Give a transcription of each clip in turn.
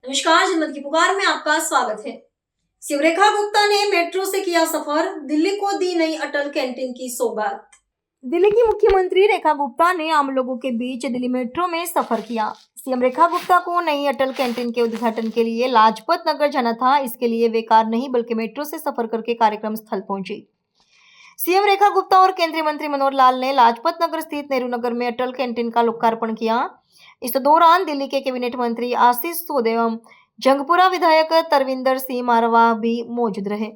नमस्कार, जनमत की पुकार में आपका स्वागत है। सीएम रेखा गुप्ता ने मेट्रो से किया सफर, दिल्ली को दी नई अटल कैंटीन की सौगात। दिल्ली की मुख्यमंत्री रेखा गुप्ता ने आम लोगों के बीच दिल्ली मेट्रो में सफर किया। सीएम रेखा गुप्ता को नई अटल कैंटीन के उद्घाटन के लिए लाजपत नगर जाना था। इसके लिए वे कार नहीं बल्कि मेट्रो से सफर करके कार्यक्रम स्थल पहुंची। सीएम रेखा गुप्ता और केंद्रीय मंत्री मनोहर लाल ने लाजपत नगर स्थित नेहरू नगर में अटल कैंटीन का लोकार्पण किया। इस दौरान दिल्ली के कैबिनेट मंत्री आशीष सूद एवं जंगपुरा विधायक तरविंदर सिंह मारवाह भी मौजूद रहे।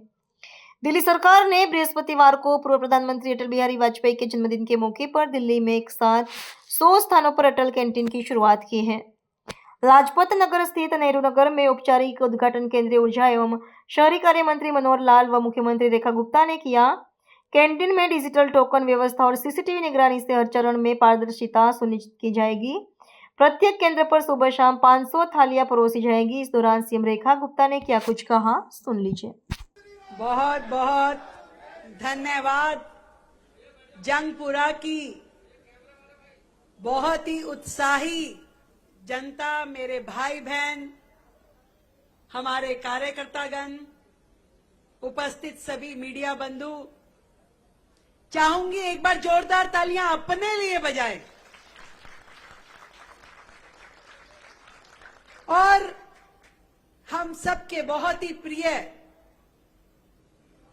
दिल्ली सरकार ने बृहस्पतिवार को पूर्व प्रधानमंत्री अटल बिहारी वाजपेयी के जन्मदिन के मौके पर दिल्ली में एक साथ 100 स्थानों पर अटल कैंटीन की शुरुआत की है। लाजपत नगर स्थित नेहरू नगर में औपचारिक उद्घाटन केंद्रीय ऊर्जा एवं शहरी कार्य मंत्री मनोहर लाल व मुख्यमंत्री रेखा गुप्ता ने किया। कैंटीन में डिजिटल टोकन व्यवस्था और सीसीटीवी निगरानी से हर चरण में पारदर्शिता सुनिश्चित की जाएगी। प्रत्येक केंद्र पर सुबह शाम 500 थालियां परोसी जाएगी। इस दौरान सीएम रेखा गुप्ता ने क्या कुछ कहा, सुन लीजिए। बहुत बहुत धन्यवाद। जंगपुरा की बहुत ही उत्साही जनता, मेरे भाई बहन, हमारे कार्यकर्तागण, उपस्थित सभी मीडिया बंधु, चाहूंगी एक बार जोरदार तालियां अपने लिए बजाएं। और हम सबके बहुत ही प्रिय,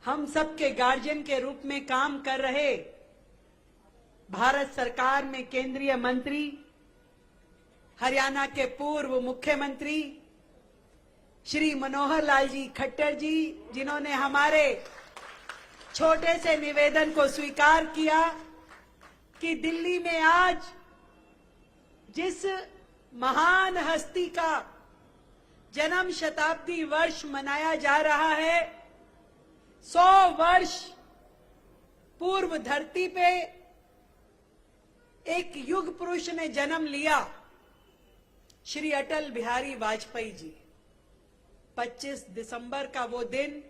हम सबके गार्जियन के रूप में काम कर रहे भारत सरकार में केंद्रीय मंत्री, हरियाणा के पूर्व मुख्यमंत्री श्री मनोहर लाल जी खट्टर जी, जिन्होंने हमारे छोटे से निवेदन को स्वीकार किया कि दिल्ली में आज जिस महान हस्ती का जन्म शताब्दी वर्ष मनाया जा रहा है, 100 वर्ष पूर्व धरती पे एक युग पुरुष ने जन्म लिया, श्री अटल बिहारी वाजपेयी जी। 25 दिसंबर का वो दिन,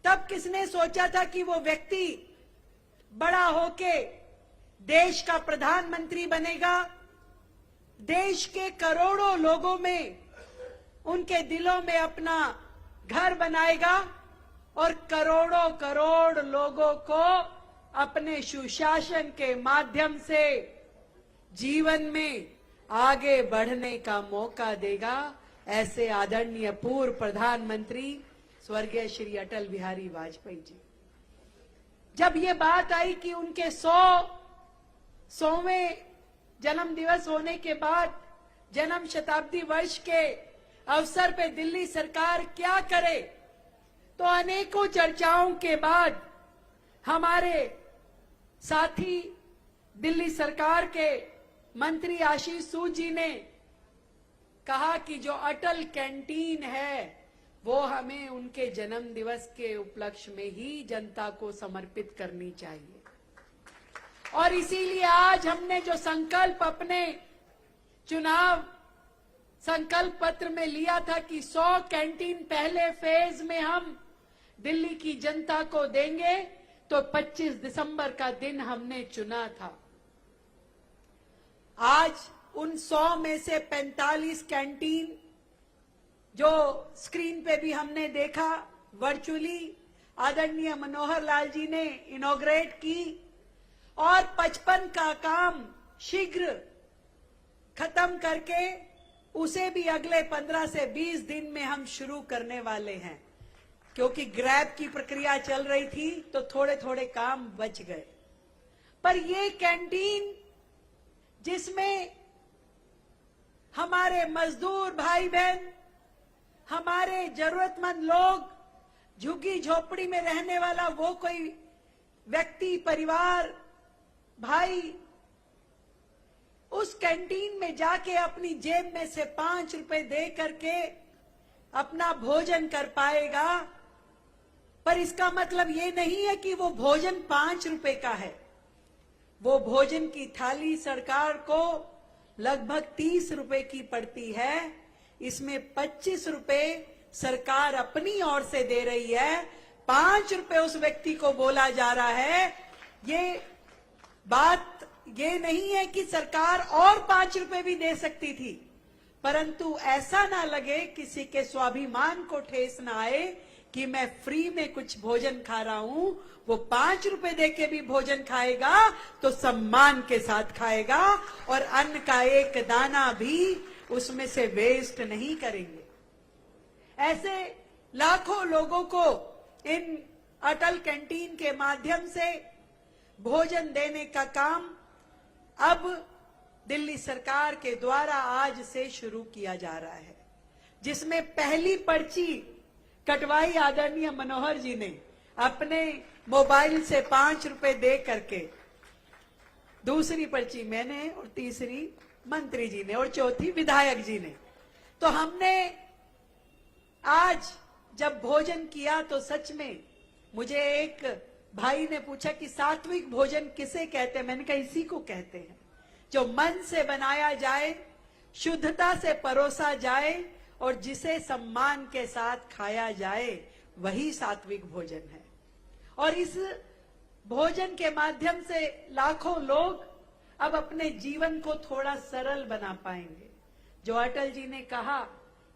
तब किसने सोचा था कि वो व्यक्ति बड़ा होके देश का प्रधानमंत्री बनेगा, देश के करोड़ों लोगों में, उनके दिलों में अपना घर बनाएगा और करोड़ों करोड़ लोगों को अपने सुशासन के माध्यम से जीवन में आगे बढ़ने का मौका देगा। ऐसे आदरणीय पूर्व प्रधानमंत्री स्वर्गीय श्री अटल बिहारी वाजपेयी जी, जब ये बात आई कि उनके 100वें जन्म दिवस होने के बाद जन्म शताब्दी वर्ष के अवसर पे दिल्ली सरकार क्या करे, तो अनेकों चर्चाओं के बाद हमारे साथी दिल्ली सरकार के मंत्री आशीष सूद जी ने कहा कि जो अटल कैंटीन है वो हमें उनके जन्म दिवस के उपलक्ष्य में ही जनता को समर्पित करनी चाहिए। और इसीलिए आज हमने जो संकल्प अपने चुनाव संकल्प पत्र में लिया था कि 100 कैंटीन पहले फेज में हम दिल्ली की जनता को देंगे, तो 25 दिसंबर का दिन हमने चुना था। आज उन 100 में से 45 कैंटीन जो स्क्रीन पे भी हमने देखा, वर्चुअली आदरणीय मनोहर लाल जी ने इनॉग्रेट की, और 55 का काम शीघ्र खत्म करके उसे भी अगले 15 से 20 दिन में हम शुरू करने वाले हैं। क्योंकि ग्रैब की प्रक्रिया चल रही थी तो थोड़े थोड़े काम बच गए। पर ये कैंटीन जिसमें हमारे मजदूर भाई बहन, हमारे जरूरतमंद लोग, झुग्गी झोपड़ी में रहने वाला वो कोई व्यक्ति, परिवार, भाई, उस कैंटीन में जाके अपनी जेब में से 5 रुपए दे करके अपना भोजन कर पाएगा। पर इसका मतलब ये नहीं है कि वो भोजन 5 रुपए का है। वो भोजन की थाली सरकार को लगभग 30 रुपए की पड़ती है। इसमें 25 रुपए सरकार अपनी ओर से दे रही है, 5 रुपए उस व्यक्ति को बोला जा रहा है। ये बात ये नहीं है कि सरकार और 5 रुपए भी दे सकती थी, परंतु ऐसा ना लगे, किसी के स्वाभिमान को ठेस ना आए कि मैं फ्री में कुछ भोजन खा रहा हूं। वो 5 रुपए देके भी भोजन खाएगा तो सम्मान के साथ खाएगा और अन्न का एक दाना भी उसमें से वेस्ट नहीं करेंगे। ऐसे लाखों लोगों को इन अटल कैंटीन के माध्यम से भोजन देने का काम अब दिल्ली सरकार के द्वारा आज से शुरू किया जा रहा है, जिसमें पहली पर्ची कटवाई आदरणीय मनोहर जी ने अपने मोबाइल से 5 रुपए दे करके, दूसरी पर्ची मैंने और तीसरी मंत्री जी ने और चौथी विधायक जी ने। तो हमने आज जब भोजन किया तो सच में मुझे एक भाई ने पूछा कि सात्विक भोजन किसे कहते हैं। मैंने कहा इसी को कहते हैं जो मन से बनाया जाए, शुद्धता से परोसा जाए और जिसे सम्मान के साथ खाया जाए, वही सात्विक भोजन है। और इस भोजन के माध्यम से लाखों लोग अब अपने जीवन को थोड़ा सरल बना पाएंगे। जो अटल जी ने कहा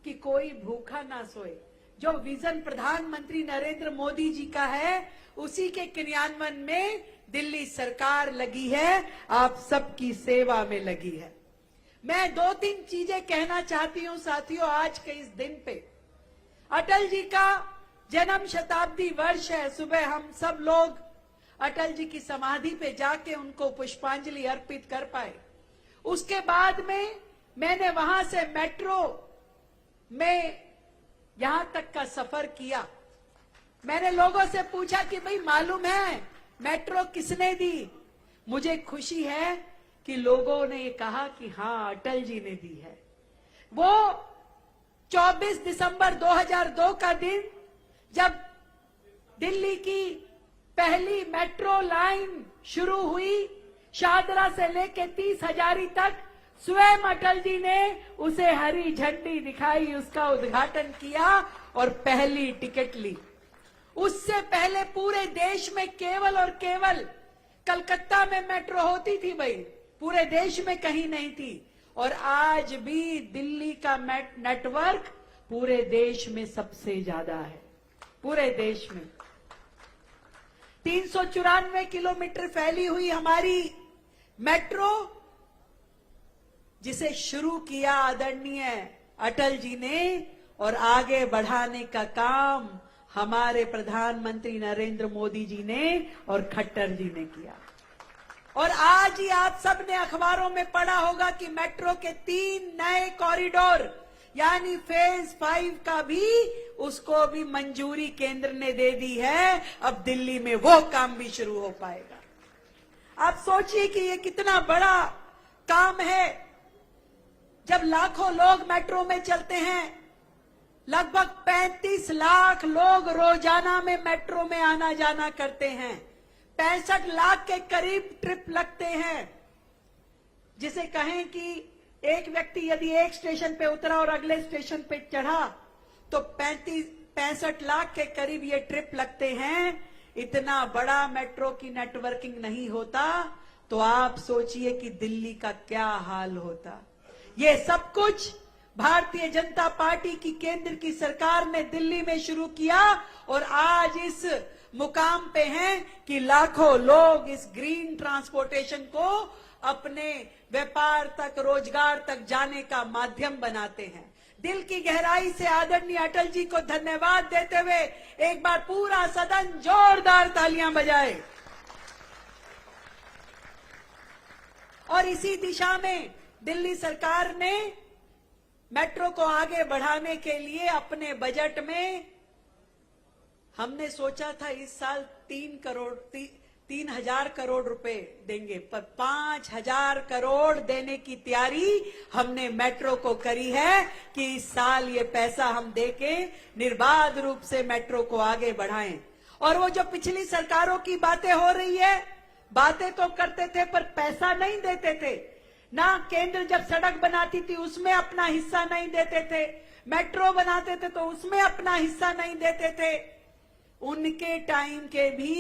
कि कोई भूखा ना सोए, जो विजन प्रधानमंत्री नरेंद्र मोदी जी का है, उसी के क्रियान्वयन में दिल्ली सरकार लगी है, आप सबकी सेवा में लगी है। मैं 2-3 चीजें कहना चाहती हूं साथियों। आज के इस दिन पे अटल जी का जन्म शताब्दी वर्ष है। सुबह हम सब लोग अटल जी की समाधि पे जाके उनको पुष्पांजलि अर्पित कर पाए। उसके बाद में मैंने वहां से मेट्रो में यहां तक का सफर किया। मैंने लोगों से पूछा कि भाई मालूम है मेट्रो किसने दी? मुझे खुशी है कि लोगों ने ये कहा कि हाँ अटल जी ने दी है। वो 24 दिसंबर 2002 का दिन जब दिल्ली की पहली मेट्रो लाइन शुरू हुई, शाहदरा से लेके 30 हजारी तक, स्वयं अटल जी ने उसे हरी झंडी दिखाई, उसका उद्घाटन किया और पहली टिकट ली। उससे पहले पूरे देश में केवल और केवल कलकत्ता में मेट्रो होती थी भाई, पूरे देश में कहीं नहीं थी। और आज भी दिल्ली का नेटवर्क पूरे देश में सबसे ज्यादा है। पूरे देश में 394 किलोमीटर फैली हुई हमारी मेट्रो, जिसे शुरू किया आदरणीय अटल जी ने और आगे बढ़ाने का काम हमारे प्रधानमंत्री नरेंद्र मोदी जी ने और खट्टर जी ने किया। और आज ही आप सबने अखबारों में पढ़ा होगा कि मेट्रो के 3 नए कॉरिडोर यानी फेज 5 का भी उसको भी मंजूरी केंद्र ने दे दी है। अब दिल्ली में वो काम भी शुरू हो पाएगा। आप सोचिए कि ये कितना बड़ा काम है। जब लाखों लोग मेट्रो में चलते हैं, लगभग 35 लाख लोग रोजाना में मेट्रो में आना जाना करते हैं। 65 लाख के करीब ट्रिप लगते हैं। जिसे कहें कि एक व्यक्ति यदि एक स्टेशन पे उतरा और अगले स्टेशन पे चढ़ा तो 65 लाख के करीब ये ट्रिप लगते हैं। इतना बड़ा मेट्रो की नेटवर्किंग नहीं होता तो आप सोचिए कि दिल्ली का क्या हाल होता। ये सब कुछ भारतीय जनता पार्टी की केंद्र की सरकार ने दिल्ली में शुरू किया और आज इस मुकाम पे हैं कि लाखों लोग इस ग्रीन ट्रांसपोर्टेशन को अपने व्यापार तक, रोजगार तक जाने का माध्यम बनाते हैं। दिल की गहराई से आदरणीय अटल जी को धन्यवाद देते हुए एक बार पूरा सदन जोरदार तालियां बजाए। और इसी दिशा में दिल्ली सरकार ने मेट्रो को आगे बढ़ाने के लिए अपने बजट में हमने सोचा था इस साल 3,000 करोड़ रुपए देंगे, पर 5,000 करोड़ देने की तैयारी हमने मेट्रो को करी है कि इस साल ये पैसा हम देके निर्बाध रूप से मेट्रो को आगे बढ़ाएं। और वो जो पिछली सरकारों की बातें हो रही है, बातें तो करते थे पर पैसा नहीं देते थे ना। केंद्र जब सड़क बनाती थी उसमें अपना हिस्सा नहीं देते थे, मेट्रो बनाते थे तो उसमें अपना हिस्सा नहीं देते थे। उनके टाइम के भी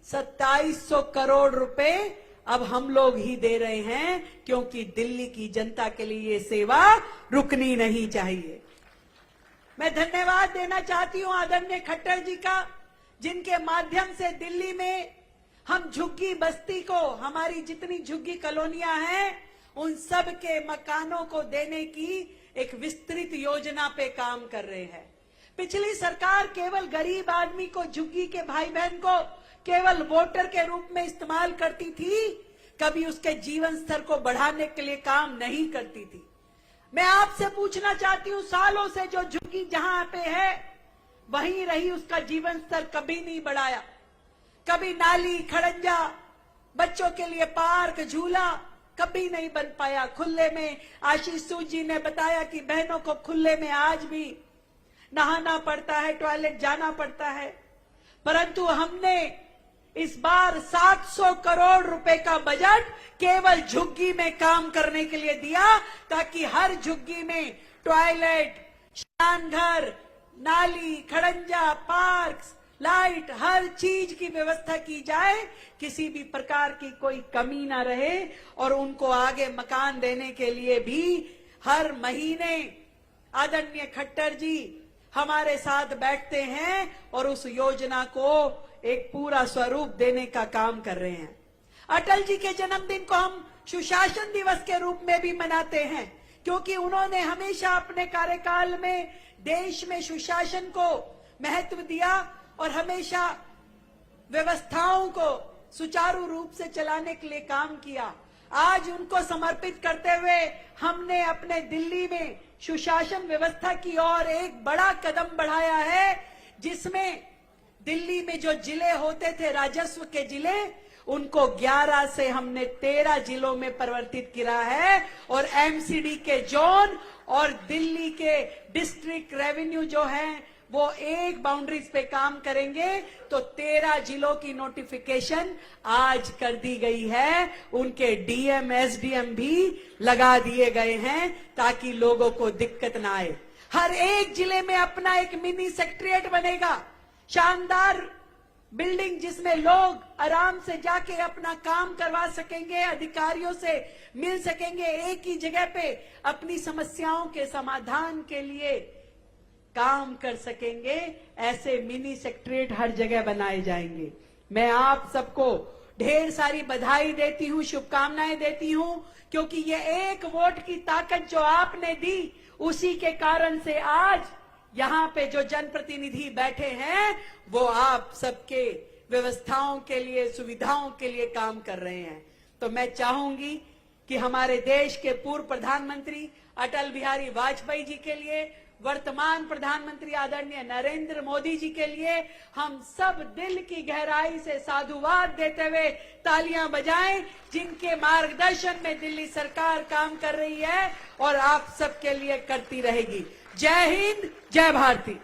2700 करोड़ रुपए अब हम लोग ही दे रहे हैं, क्योंकि दिल्ली की जनता के लिए ये सेवा रुकनी नहीं चाहिए। मैं धन्यवाद देना चाहती हूं आदरणीय खट्टर जी का, जिनके माध्यम से दिल्ली में हम झुग्गी बस्ती को, हमारी जितनी झुग्गी कॉलोनियां हैं, उन सब के मकानों को देने की एक विस्तृत योजना पे काम कर रहे हैं। पिछली सरकार केवल गरीब आदमी को, झुग्गी के भाई बहन को केवल वोटर के रूप में इस्तेमाल करती थी, कभी उसके जीवन स्तर को बढ़ाने के लिए काम नहीं करती थी। मैं आपसे पूछना चाहती हूं, सालों से जो झुग्गी जहां पे है वहीं रही, उसका जीवन स्तर कभी नहीं बढ़ाया। कभी नाली, खड़ंजा, बच्चों के लिए पार्क, झूला कभी नहीं बन पाया। खुले में आशीष सूद जी ने बताया कि बहनों को खुले में आज भी नहाना पड़ता है, टॉयलेट जाना पड़ता है। परंतु हमने इस बार 700 करोड़ रुपए का बजट केवल झुग्गी में काम करने के लिए दिया, ताकि हर झुग्गी में टॉयलेट, स्नान घर, नाली, खड़ंजा, पार्क, लाइट, हर चीज की व्यवस्था की जाए, किसी भी प्रकार की कोई कमी ना रहे। और उनको आगे मकान देने के लिए भी हर महीने आदरणीय खट्टर जी हमारे साथ बैठते हैं और उस योजना को एक पूरा स्वरूप देने का काम कर रहे हैं। अटल जी के जन्मदिन को हम सुशासन दिवस के रूप में भी मनाते हैं, क्योंकि उन्होंने हमेशा अपने कार्यकाल में देश में सुशासन को महत्व दिया और हमेशा व्यवस्थाओं को सुचारू रूप से चलाने के लिए काम किया। आज उनको समर्पित करते हुए हमने अपने दिल्ली में सुशासन व्यवस्था की ओर एक बड़ा कदम बढ़ाया है, जिसमें दिल्ली में जो जिले होते थे राजस्व के जिले, उनको 11 से हमने 13 जिलों में परिवर्तित किया है। और एमसीडी के जोन और दिल्ली के डिस्ट्रिक्ट रेवेन्यू जो हैं वो एक बाउंड्रीज पे काम करेंगे। तो 13 जिलों की नोटिफिकेशन आज कर दी गई है, उनके डीएम एसडीएम भी लगा दिए गए हैं, ताकि लोगों को दिक्कत ना आए। हर एक जिले में अपना एक मिनी सेक्रेटेरिएट बनेगा, शानदार बिल्डिंग, जिसमें लोग आराम से जाके अपना काम करवा सकेंगे, अधिकारियों से मिल सकेंगे, एक ही जगह पे अपनी समस्याओं के समाधान के लिए काम कर सकेंगे। ऐसे मिनी सेक्रेटेरिएट हर जगह बनाए जाएंगे। मैं आप सबको ढेर सारी बधाई देती हूं, शुभकामनाएं देती हूं, क्योंकि ये एक वोट की ताकत जो आपने दी, उसी के कारण से आज यहाँ पे जो जनप्रतिनिधि बैठे हैं वो आप सबके व्यवस्थाओं के लिए, सुविधाओं के लिए काम कर रहे हैं। तो मैं चाहूंगी कि हमारे देश के पूर्व प्रधानमंत्री अटल बिहारी वाजपेयी जी के लिए, वर्तमान प्रधानमंत्री आदरणीय नरेंद्र मोदी जी के लिए हम सब दिल की गहराई से साधुवाद देते हुए तालियां बजाएं, जिनके मार्गदर्शन में दिल्ली सरकार काम कर रही है और आप सबके लिए करती रहेगी। जय हिंद, जय भारती।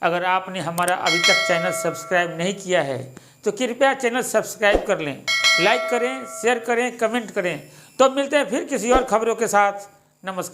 अगर आपने हमारा अभी तक चैनल सब्सक्राइब नहीं किया है तो कृपया चैनल सब्सक्राइब कर लें, लाइक करें, शेयर करें, कमेंट करें। तो मिलते हैं फिर किसी और खबरों के साथ। नमस्कार।